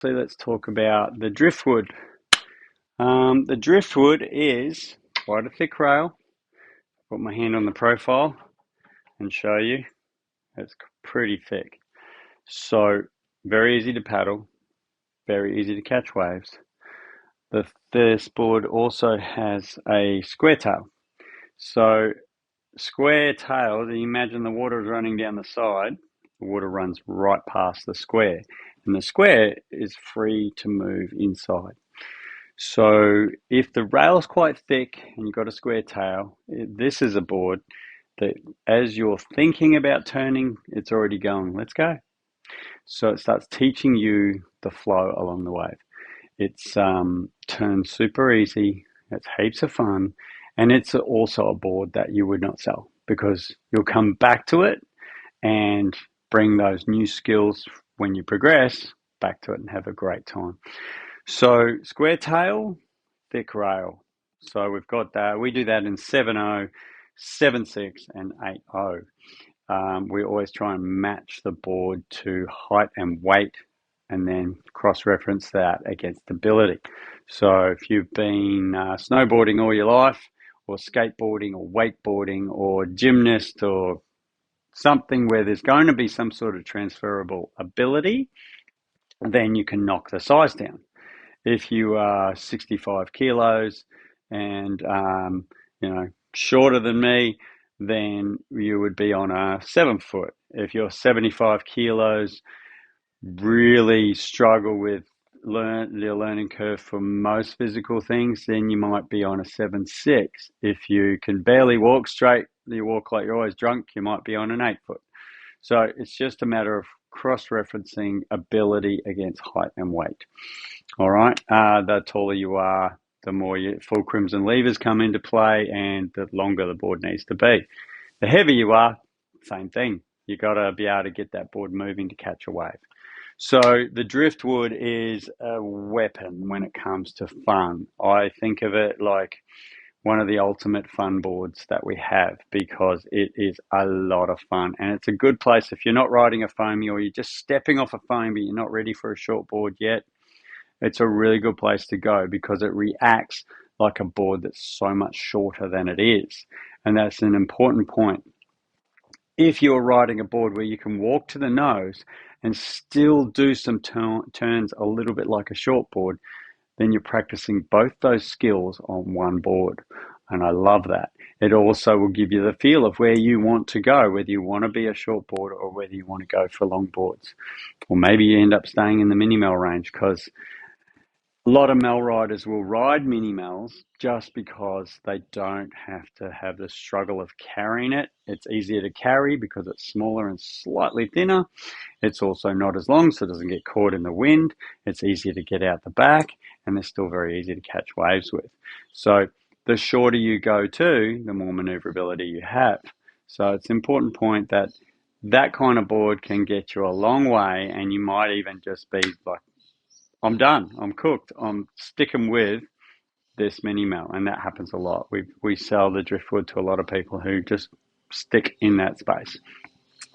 So let's talk about the driftwood. The driftwood is quite a thick rail. Put my hand on the profile and show you. It's pretty thick. So very easy to paddle, very easy to catch waves. This board also has a square tail. So square tail, you imagine the water is running down the side, the water runs right past the square, and the square is free to move inside. So if the rail's quite thick and you've got a square tail, this is a board that as you're thinking about turning, it's already going, let's go. So it starts teaching you the flow along the wave. It's turned super easy, it's heaps of fun, and it's also a board that you would not sell because you'll come back to it and bring those new skills when you progress back to it and have a great time. So square tail, thick rail. So we've got that. We do that in 7.0, 7.6 and 8.0. We always try and match the board to height and weight and then cross-reference that against ability. So if you've been snowboarding all your life or skateboarding or wakeboarding or gymnast or something where there's going to be some sort of transferable ability, then you can knock the size down. If you are 65 kilos and shorter than me, then you would be on a 7 foot. If you're 75 kilos, really struggle with the learning curve for most physical things, then you might be on a 7.6. If you can barely walk straight, you walk like you're always drunk, you might be on an 8 foot. So it's just a matter of cross-referencing ability against height and weight. All right, the taller you are, the more fulcrums and levers come into play and the longer the board needs to be. The heavier you are, same thing. You got to be able to get that board moving to catch a wave. So the driftwood is a weapon when it comes to fun. I think of it like one of the ultimate fun boards that we have because it is a lot of fun and it's a good place if you're not riding a foamy or you're just stepping off a foam but you're not ready for a short board yet. It's a really good place to go because it reacts like a board that's so much shorter than it is. And that's an important point. If you're riding a board where you can walk to the nose and still do some turns a little bit like a short board, then you're practicing both those skills on one board. And I love that. It also will give you the feel of where you want to go, whether you want to be a short board or whether you want to go for long boards. Or maybe you end up staying in the mini mel range because a lot of mel riders will ride mini mels just because they don't have to have the struggle of carrying it. It's easier to carry because it's smaller and slightly thinner. It's also not as long, so it doesn't get caught in the wind. It's easier to get out the back, and they're still very easy to catch waves with. So the shorter you go to, the more maneuverability you have. So it's an important point that that kind of board can get you a long way, and you might even just be like, I'm done, I'm cooked, I'm sticking with this mini mel, and that happens a lot. We sell the driftwood to a lot of people who just stick in that space.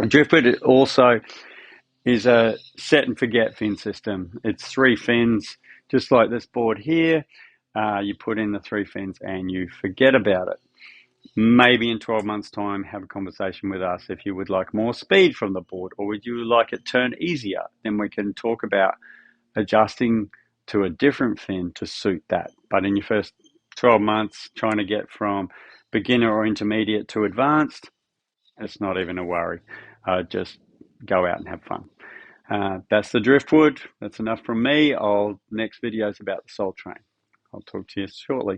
Driftwood also is a set and forget fin system. It's 3 fins, just like this board here. You put in the 3 fins and you forget about it. Maybe in 12 months' time, have a conversation with us if you would like more speed from the board or would you like it turned easier. Then we can talk about adjusting to a different fin to suit that. But in your first 12 months, trying to get from beginner or intermediate to advanced, it's not even a worry. Just go out and have fun. That's the driftwood. That's enough from me. Next video is about the Soul Train. I'll talk to you shortly.